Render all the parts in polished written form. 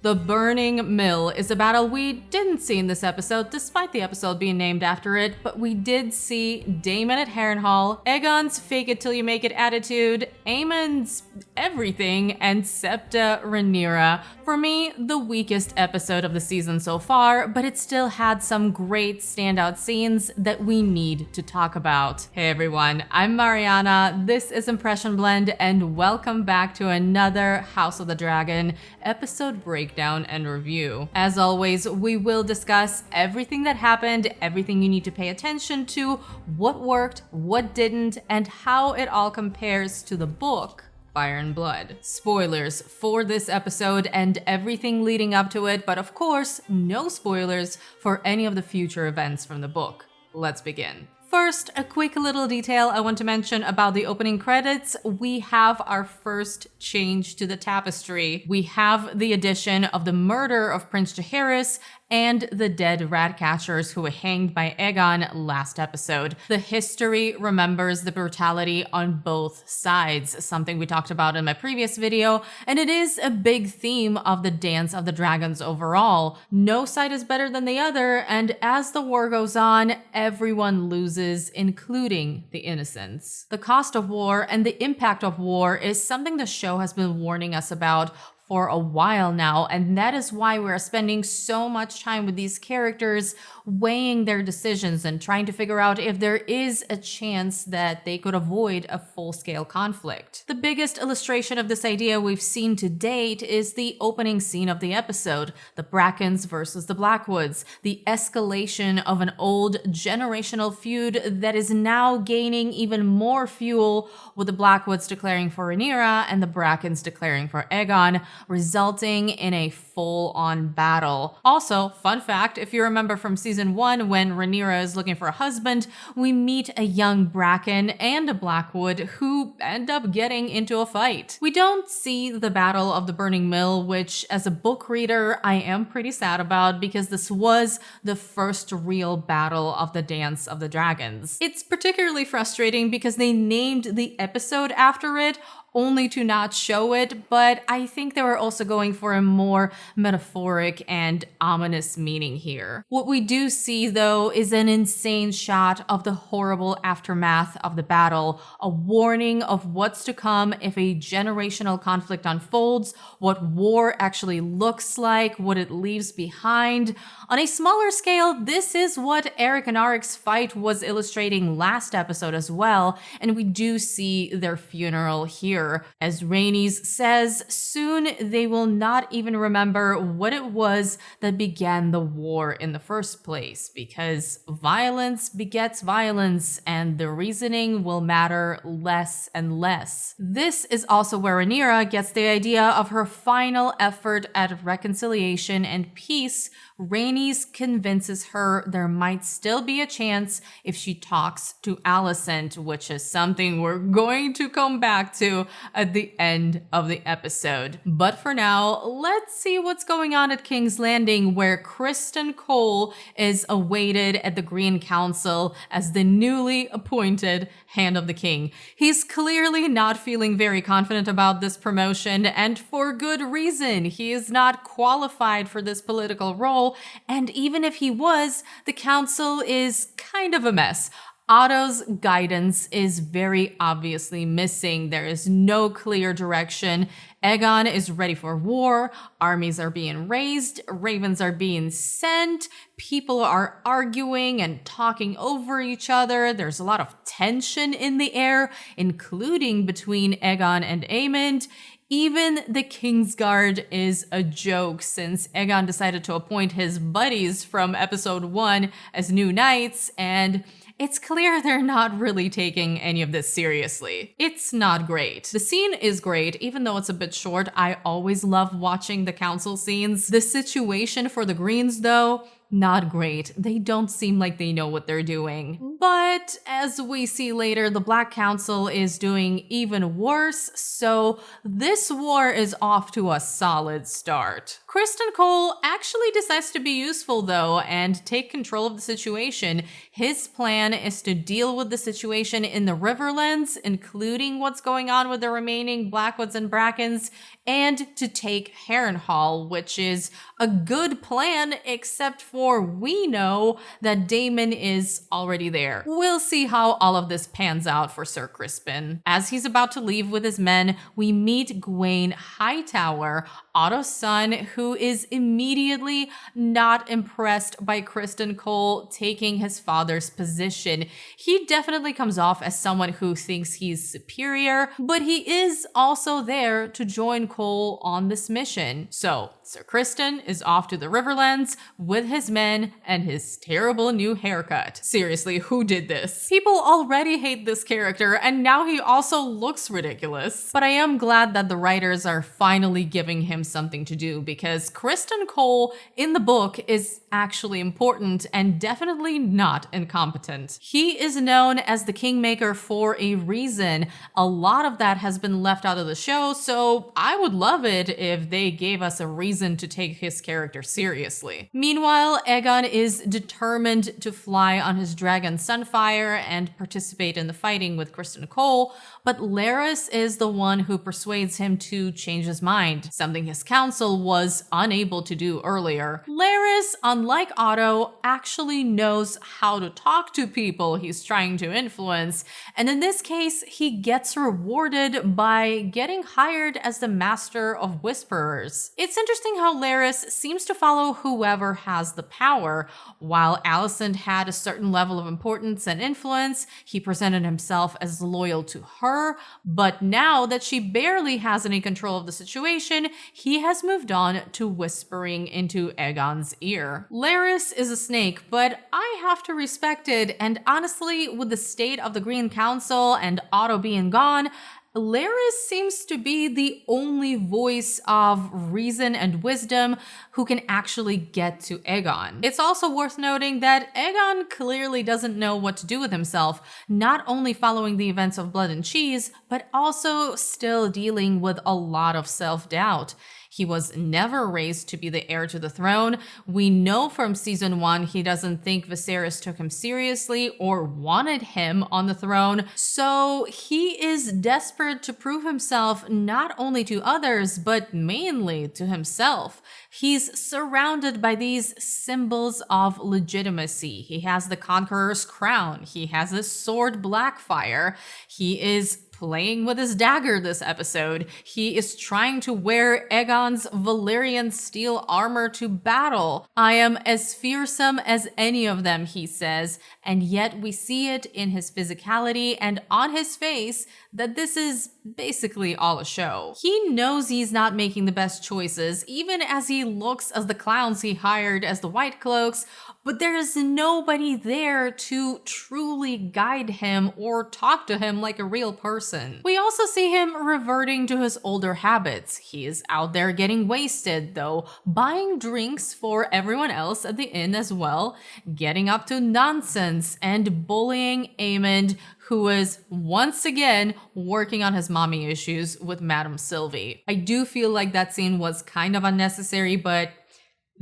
The Burning Mill is a battle we didn't see in this episode, despite the episode being named after it, but we did see Daemon at Harrenhal, Aegon's fake it till you make it attitude, Aemon's everything, and Septa Rhaenyra. For me, the weakest episode of the season so far, but it still had some great standout scenes that we need to talk about. Hey everyone, I'm Mariana, this is Impression Blend, and welcome back to another House of the Dragon episode breakdown and review. As always, we will discuss everything that happened, everything you need to pay attention to, what worked, what didn't, and how it all compares to the book Fire and Blood. Spoilers for this episode and everything leading up to it, but of course, no spoilers for any of the future events from the book. Let's begin. First, a quick little detail I want to mention about the opening credits. We have our first change to the tapestry. We have the addition of the murder of Prince Jaehaerys and the dead ratcatchers who were hanged by Aegon last episode. The history remembers the brutality on both sides, something we talked about in my previous video, and it is a big theme of the Dance of the Dragons overall. No side is better than the other, and as the war goes on, everyone loses, including the innocents. The cost of war and the impact of war is something the show has been warning us about for a while now, and that is why we're spending so much time with these characters weighing their decisions and trying to figure out if there is a chance that they could avoid a full-scale conflict. The biggest illustration of this idea we've seen to date is the opening scene of the episode, the Brackens versus the Blackwoods, the escalation of an old generational feud that is now gaining even more fuel with the Blackwoods declaring for Rhaenyra and the Brackens declaring for Aegon, resulting in a full-on battle. Also, fun fact, if you remember from season 1 when Rhaenyra is looking for a husband, we meet a young Bracken and a Blackwood who end up getting into a fight. We don't see the Battle of the Burning Mill, which as a book reader, I am pretty sad about because this was the first real battle of the Dance of the Dragons. It's particularly frustrating because they named the episode after it only to not show it, but I think they were also going for a more metaphoric and ominous meaning here. What we do see, though, is an insane shot of the horrible aftermath of the battle, a warning of what's to come if a generational conflict unfolds, what war actually looks like, what it leaves behind. On a smaller scale, this is what Eric and Arik's fight was illustrating last episode as well, and we do see their funeral here. As Rhaenys says, soon they will not even remember what it was that began the war in the first place, because violence begets violence, and the reasoning will matter less and less. This is also where Rhaenyra gets the idea of her final effort at reconciliation and peace. Rhaenys convinces her there might still be a chance if she talks to Alicent, which is something we're going to come back to at the end of the episode. But for now, let's see what's going on at King's Landing, where Criston Cole is awaited at the Green Council as the newly appointed Hand of the King. He's clearly not feeling very confident about this promotion, and for good reason. He is not qualified for this political role, and even if he was, the council is kind of a mess. Otto's guidance is very obviously missing. There is no clear direction. Aegon is ready for war. Armies are being raised. Ravens are being sent. People are arguing and talking over each other. There's a lot of tension in the air, including between Aegon and Aemond. Even the Kingsguard is a joke since Aegon decided to appoint his buddies from episode 1 as new knights, and it's clear they're not really taking any of this seriously. It's not great. The scene is great, even though it's a bit short. I always love watching the council scenes. The situation for the Greens, though, not great. They don't seem like they know what they're doing. But as we see later, the Black Council is doing even worse, so this war is off to a solid start. Criston Cole actually decides to be useful though and take control of the situation. His plan is to deal with the situation in the Riverlands, including what's going on with the remaining Blackwoods and Brackens, and to take Harrenhal, which is a good plan, except for we know that Daemon is already there. We'll see how all of this pans out for Sir Crispin. As he's about to leave with his men, we meet Gwaine Hightower, Otto's son, who is immediately not impressed by Criston Cole taking his father's position. He definitely comes off as someone who thinks he's superior, but he is also there to join Cole on this mission. So Sir Criston is off to the Riverlands with his men and his terrible new haircut. Seriously, who did this? People already hate this character, and now he also looks ridiculous. But I am glad that the writers are finally giving him something to do, because Criston Cole in the book is actually important and definitely not incompetent. He is known as the Kingmaker for a reason. A lot of that has been left out of the show, so I would love it if they gave us a reason to take his character seriously. Meanwhile, Aegon is determined to fly on his dragon Sunfire and participate in the fighting with Criston Cole, but Larys is the one who persuades him to change his mind, something his council was unable to do earlier. Larys, unlike Otto, actually knows how to talk to people he's trying to influence, and in this case, he gets rewarded by getting hired as the Master of Whisperers. It's interesting how Larys seems to follow whoever has the power. While Alicent had a certain level of importance and influence, he presented himself as loyal to her, but now that she barely has any control of the situation, he has moved on to whispering into Aegon's ear. Larys is a snake, but I have to respect it, and honestly, with the state of the Green Council and Otto being gone, Larys seems to be the only voice of reason and wisdom who can actually get to Aegon. It's also worth noting that Aegon clearly doesn't know what to do with himself, not only following the events of Blood and Cheese, but also still dealing with a lot of self-doubt. He was never raised to be the heir to the throne. We know from season 1 he doesn't think Viserys took him seriously or wanted him on the throne, so he is desperate to prove himself not only to others, but mainly to himself. He's surrounded by these symbols of legitimacy. He has the Conqueror's crown. He has his sword Blackfire. He is playing with his dagger this episode. He is trying to wear Aegon's Valyrian steel armor to battle. I am as fearsome as any of them, he says, and yet we see it in his physicality and on his face that this is basically all a show. He knows he's not making the best choices, even as he looks as the clowns he hired as the White Cloaks, but there is nobody there to truly guide him or talk to him like a real person. We also see him reverting to his older habits. He is out there getting wasted, though, buying drinks for everyone else at the inn as well, getting up to nonsense, and bullying Aemond, who is once again working on his mommy issues with Madame Sylvie. I do feel like that scene was kind of unnecessary, but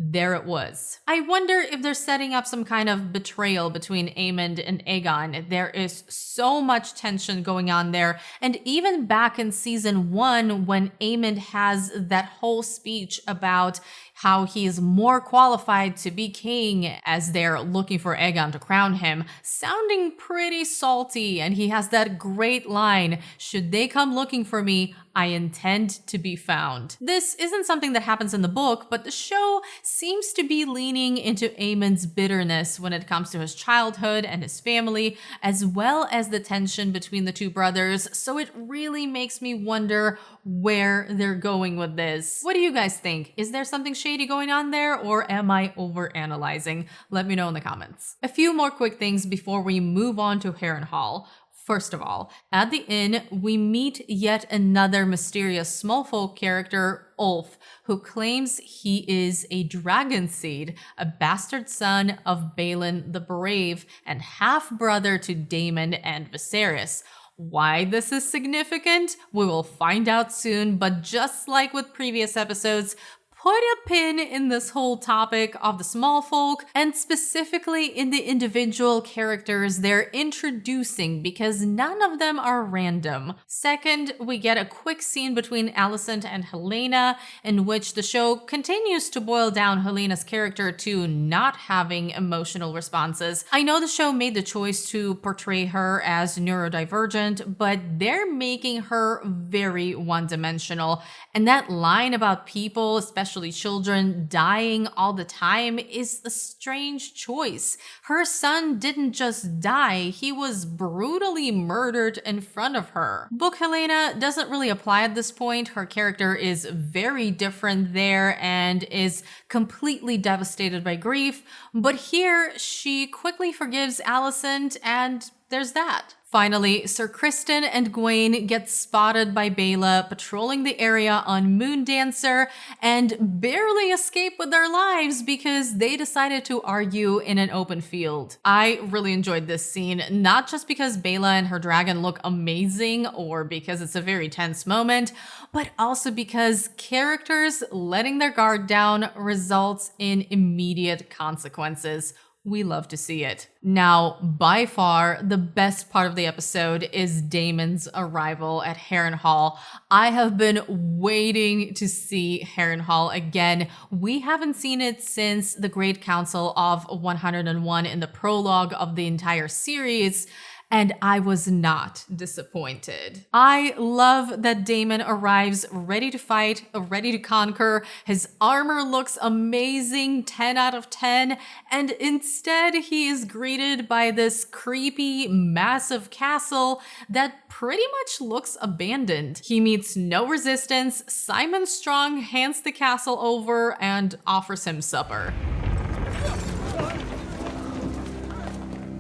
there it was. I wonder if they're setting up some kind of betrayal between Aemond and Aegon. There is so much tension going on there. And even back in season 1, when Aemond has that whole speech about how he's more qualified to be king as they're looking for Aegon to crown him, sounding pretty salty, and he has that great line, "Should they come looking for me, I intend to be found." This isn't something that happens in the book, but the show seems to be leaning into Aemond's bitterness when it comes to his childhood and his family, as well as the tension between the two brothers, so it really makes me wonder where they're going with this. What do you guys think? Is there something shady going on there, or am I overanalyzing? Let me know in the comments. A few more quick things before we move on to Harrenhal. First of all, at the inn, we meet yet another mysterious Smallfolk character, Ulf, who claims he is a dragon seed, a bastard son of Balin the Brave, and half-brother to Daemon and Viserys. Why this is significant, we will find out soon, but just like with previous episodes, put a pin in this whole topic of the small folk and specifically in the individual characters they're introducing because none of them are random. Second, we get a quick scene between Alicent and Helaena in which the show continues to boil down Helena's character to not having emotional responses. I know the show made the choice to portray her as neurodivergent, but they're making her very one-dimensional. And that line about people, especially children, dying all the time is a strange choice. Her son didn't just die, he was brutally murdered in front of her. Book Helaena doesn't really apply at this point. Her character is very different there and is completely devastated by grief, but here she quickly forgives Alicent and there's that. Finally, Sir Criston and Gwaine get spotted by Baela patrolling the area on Moondancer and barely escape with their lives because they decided to argue in an open field. I really enjoyed this scene, not just because Baela and her dragon look amazing or because it's a very tense moment, but also because characters letting their guard down results in immediate consequences. We love to see it. Now, by far, the best part of the episode is Daemon's arrival at Harrenhal. I have been waiting to see Harrenhal again. We haven't seen it since the Great Council of 101 in the prologue of the entire series, and I was not disappointed. I love that Daemon arrives ready to fight, ready to conquer. His armor looks amazing, 10 out of 10, and instead he is greeted by this creepy, massive castle that pretty much looks abandoned. He meets no resistance. Simon Strong hands the castle over and offers him supper.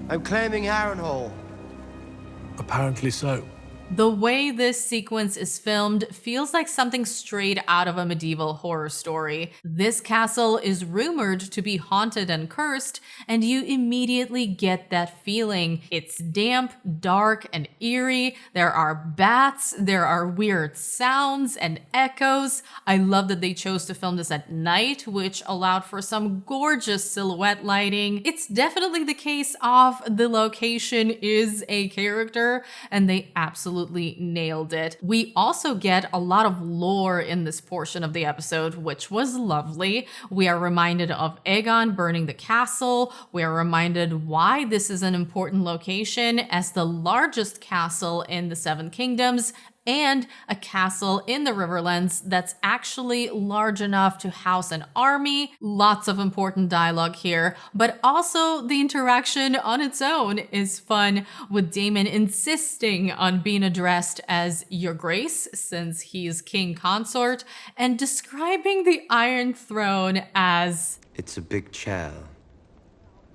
I'm claiming Harrenhal. Apparently so. The way this sequence is filmed feels like something straight out of a medieval horror story. This castle is rumored to be haunted and cursed, and you immediately get that feeling. It's damp, dark, and eerie. There are bats, there are weird sounds and echoes. I love that they chose to film this at night, which allowed for some gorgeous silhouette lighting. It's definitely the case of the location is a character, and they absolutely nailed it. We also get a lot of lore in this portion of the episode, which was lovely. We are reminded of Aegon burning the castle. We are reminded why this is an important location as the largest castle in the Seven Kingdoms, and a castle in the Riverlands that's actually large enough to house an army. Lots of important dialogue here, but also the interaction on its own is fun, with Daemon insisting on being addressed as Your Grace, since he's king consort, and describing the Iron Throne as... It's a big chair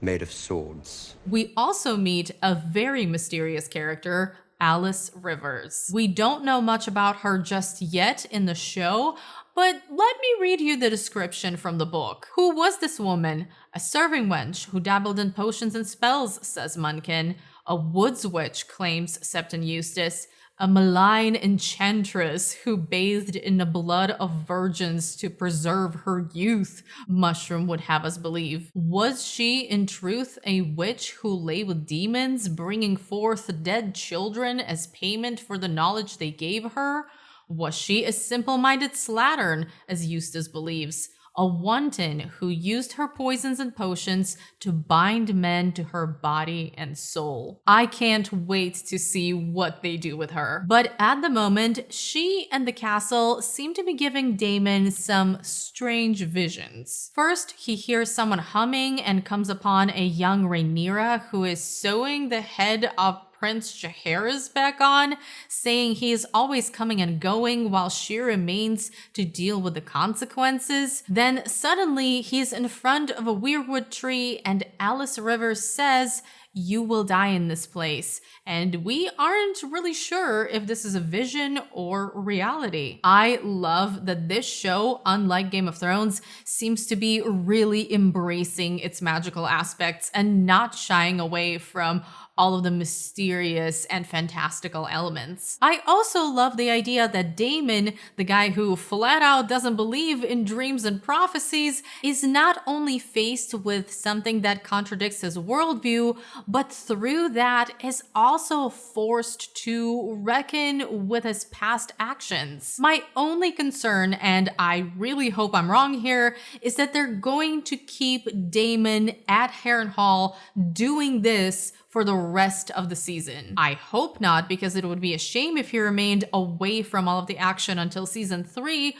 made of swords. We also meet a very mysterious character, Alice Rivers. We don't know much about her just yet in the show, but let me read you the description from the book. Who was this woman? A serving wench who dabbled in potions and spells, says Munkin. A woods witch, claims Septon Eustace. A malign enchantress who bathed in the blood of virgins to preserve her youth, Mushroom would have us believe. Was she, in truth, a witch who lay with demons, bringing forth dead children as payment for the knowledge they gave her? Was she a simple-minded slattern, as Eustace believes? A wanton who used her poisons and potions to bind men to her body and soul. I can't wait to see what they do with her. But at the moment, she and the castle seem to be giving Daemon some strange visions. First, he hears someone humming and comes upon a young Rhaenyra who is sewing the head of Prince Jaehaerys back on, saying he is always coming and going while she remains to deal with the consequences. Then suddenly he's in front of a weirwood tree and Alice Rivers says, you will die in this place. And we aren't really sure if this is a vision or reality. I love that this show, unlike Game of Thrones, seems to be really embracing its magical aspects and not shying away from all of the mysterious and fantastical elements. I also love the idea that Daemon, the guy who flat out doesn't believe in dreams and prophecies, is not only faced with something that contradicts his worldview, but through that is also forced to reckon with his past actions. My only concern, and I really hope I'm wrong here, is that they're going to keep Daemon at Harrenhal doing this for the rest of the season. I hope not, because it would be a shame if he remained away from all of the action until season 3,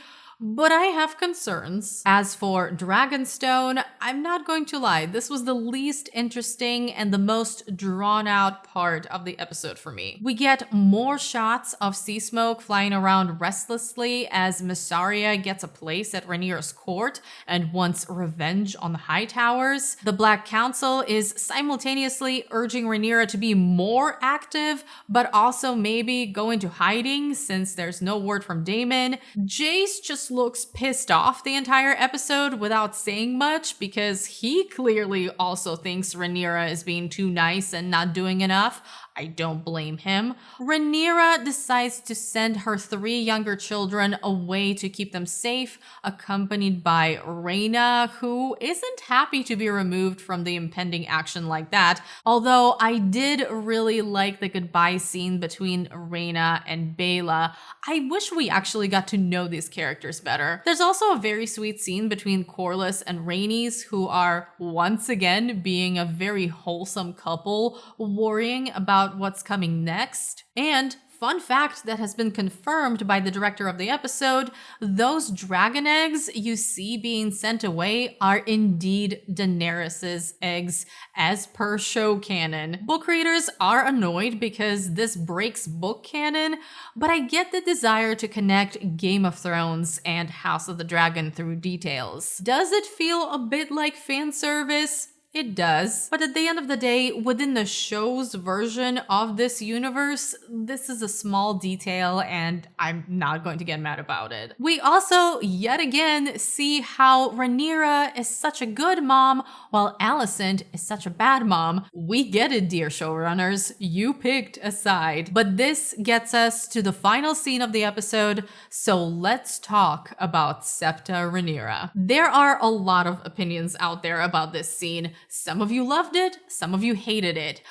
but I have concerns. As for Dragonstone, I'm not going to lie, this was the least interesting and the most drawn out part of the episode for me. We get more shots of sea smoke flying around restlessly as Mysaria gets a place at Rhaenyra's court and wants revenge on the Hightowers. The Black Council is simultaneously urging Rhaenyra to be more active, but also maybe go into hiding since there's no word from Daemon. Jace just looks pissed off the entire episode without saying much because he clearly also thinks Rhaenyra is being too nice and not doing enough. I don't blame him. Rhaenyra decides to send her 3 younger children away to keep them safe, accompanied by Rhaena, who isn't happy to be removed from the impending action like that, although I did really like the goodbye scene between Rhaena and Baela. I wish we actually got to know these characters better. There's also a very sweet scene between Corlys and Rhaenys, who are once again being a very wholesome couple, worrying about what's coming next. And fun fact that has been confirmed by the director of the episode, those dragon eggs you see being sent away are indeed Daenerys's eggs, as per show canon. Book readers are annoyed because this breaks book canon, but I get the desire to connect Game of Thrones and House of the Dragon through details. Does it feel a bit like fan service? It does, but at the end of the day, within the show's version of this universe, this is a small detail and I'm not going to get mad about it. We also, yet again, see how Rhaenyra is such a good mom while Alicent is such a bad mom. We get it, dear showrunners, you picked a side. But this gets us to the final scene of the episode, so let's talk about Septa Rhaenyra. There are a lot of opinions out there about this scene. Some of you loved it, some of you hated it.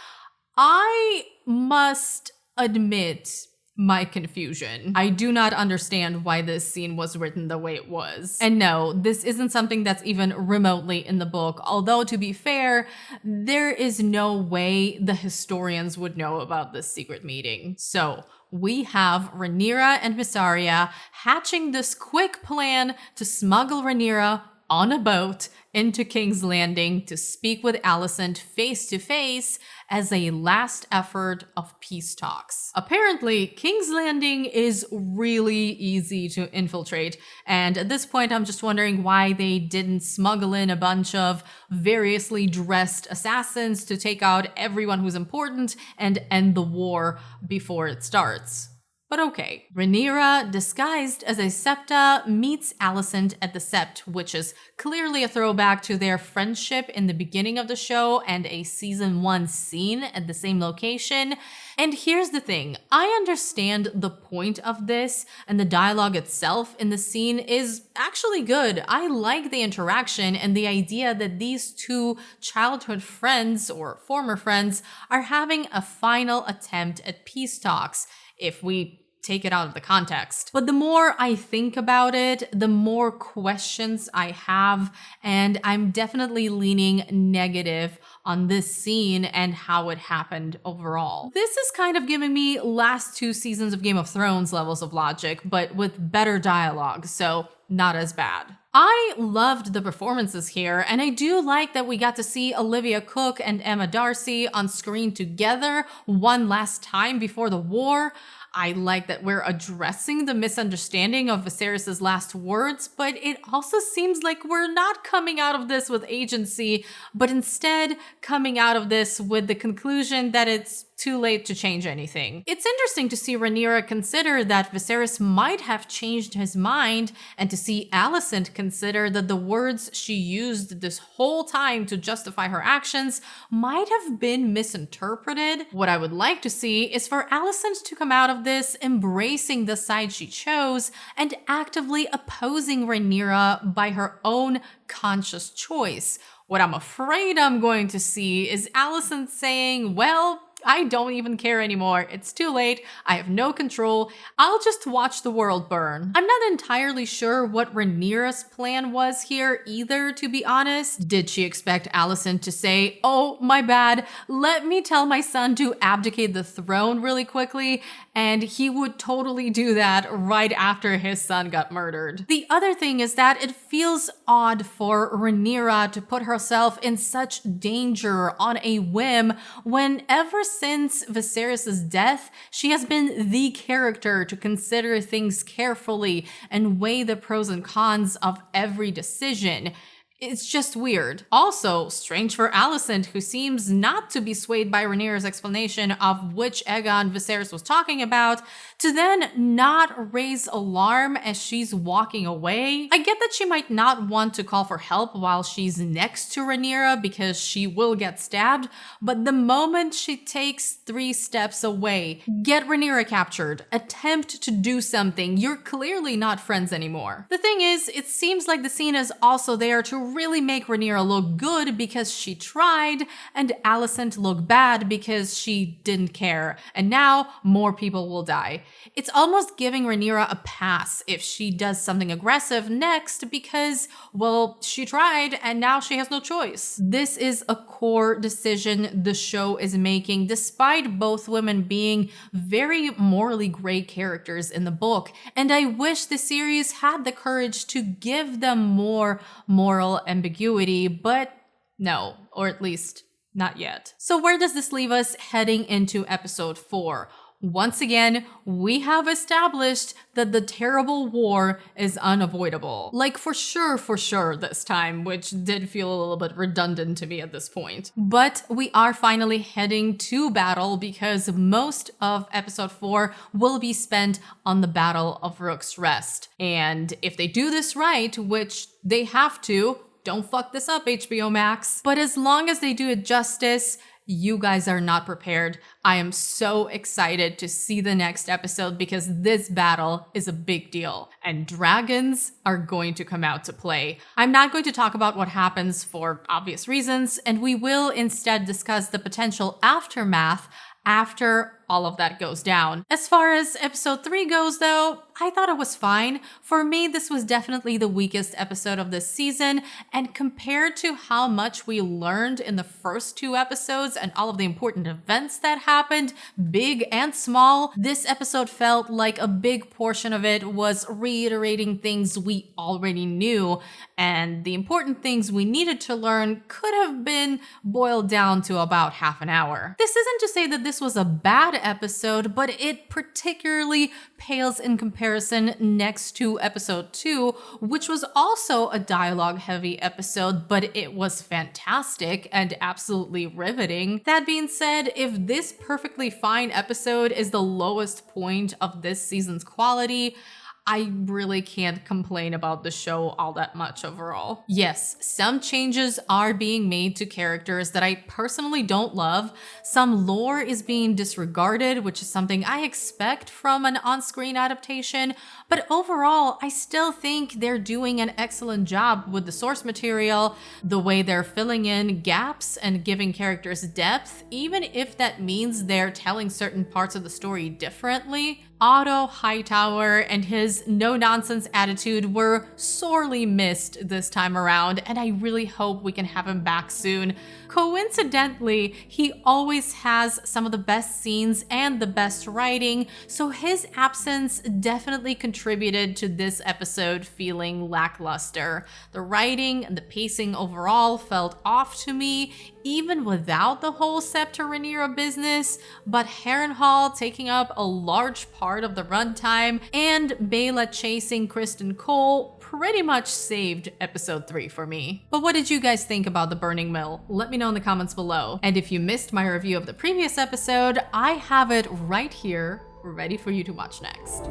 I must admit my confusion. I do not understand why this scene was written the way it was. And no, this isn't something that's even remotely in the book, although to be fair, there is no way the historians would know about this secret meeting. So we have Rhaenyra and Mysaria hatching this quick plan to smuggle Rhaenyra on a boat into King's Landing to speak with Alicent face to face as a last effort of peace talks. Apparently, King's Landing is really easy to infiltrate, and at this point I'm just wondering why they didn't smuggle in a bunch of variously dressed assassins to take out everyone who's important and end the war before it starts. But okay. Rhaenyra, disguised as a Septa, meets Alicent at the Sept, which is clearly a throwback to their friendship in the beginning of the show and a season 1 scene at the same location. And here's the thing, I understand the point of this, and the dialogue itself in the scene is actually good. I like the interaction and the idea that these 2 childhood friends, or former friends, are having a final attempt at peace talks, if we take it out of the context. But the more I think about it, the more questions I have, and I'm definitely leaning negative on this scene and how it happened overall. This is kind of giving me last 2 seasons of Game of Thrones levels of logic, but with better dialogue, so not as bad. I loved the performances here, and I do like that we got to see Olivia Cooke and Emma Darcy on screen together one last time before the war. I like that we're addressing the misunderstanding of Viserys' last words, but it also seems like we're not coming out of this with agency, but instead coming out of this with the conclusion that it's too late to change anything. It's interesting to see Rhaenyra consider that Viserys might have changed his mind, and to see Alicent consider that the words she used this whole time to justify her actions might have been misinterpreted. What I would like to see is for Alicent to come out of this embracing the side she chose and actively opposing Rhaenyra by her own conscious choice. What I'm afraid I'm going to see is Alicent saying, well, I don't even care anymore. It's too late. I have no control. I'll just watch the world burn. I'm not entirely sure what Rhaenyra's plan was here either, to be honest. Did she expect Alicent to say, oh, my bad, let me tell my son to abdicate the throne really quickly, and he would totally do that right after his son got murdered. The other thing is that it feels odd for Rhaenyra to put herself in such danger on a whim when ever since Viserys' death, she has been the character to consider things carefully and weigh the pros and cons of every decision. It's just weird. Also, strange for Alicent, who seems not to be swayed by Rhaenyra's explanation of which Aegon Viserys was talking about, to then not raise alarm as she's walking away. I get that she might not want to call for help while she's next to Rhaenyra because she will get stabbed, but the moment she takes 3 steps away, get Rhaenyra captured, attempt to do something, you're clearly not friends anymore. The thing is, it seems like the scene is also there to really make Rhaenyra look good because she tried, and Alicent look bad because she didn't care, and now more people will die. It's almost giving Rhaenyra a pass if she does something aggressive next because, well, she tried and now she has no choice. This is a core decision the show is making, despite both women being very morally gray characters in the book, and I wish the series had the courage to give them more moral ambiguity, but no, or at least not yet. So where does this leave us heading into episode 4? Once again, we have established that the terrible war is unavoidable. Like for sure this time, which did feel a little bit redundant to me at this point. But we are finally heading to battle because most of episode 4 will be spent on the Battle of Rook's Rest. And if they do this right, which they have to, don't fuck this up, HBO Max. But as long as they do it justice, you guys are not prepared. I am so excited to see the next episode because this battle is a big deal and dragons are going to come out to play. I'm not going to talk about what happens for obvious reasons, and we will instead discuss the potential aftermath after all of that goes down. As far as episode 3 goes though, I thought it was fine. For me, this was definitely the weakest episode of this season, and compared to how much we learned in the first 2 episodes and all of the important events that happened, big and small, this episode felt like a big portion of it was reiterating things we already knew, and the important things we needed to learn could have been boiled down to about half an hour. This isn't to say that this was a bad episode, but it particularly pales in comparison next to episode 2, which was also a dialogue-heavy episode, but it was fantastic and absolutely riveting. That being said, if this perfectly fine episode is the lowest point of this season's quality, I really can't complain about the show all that much overall. Yes, some changes are being made to characters that I personally don't love. Some lore is being disregarded, which is something I expect from an on-screen adaptation, but overall, I still think they're doing an excellent job with the source material, the way they're filling in gaps and giving characters depth, even if that means they're telling certain parts of the story differently. Otto Hightower and his no-nonsense attitude were sorely missed this time around, and I really hope we can have him back soon. Coincidentally, he always has some of the best scenes and the best writing, so his absence definitely contributed to this episode feeling lackluster. The writing and the pacing overall felt off to me, even without the whole Scepter Rhaenyra business, but Harrenhal taking up a large part of the runtime and Baela chasing Kristen Cole pretty much saved episode 3 for me. But what did you guys think about the Burning Mill? Let me know in the comments below. And if you missed my review of the previous episode, I have it right here ready for you to watch next.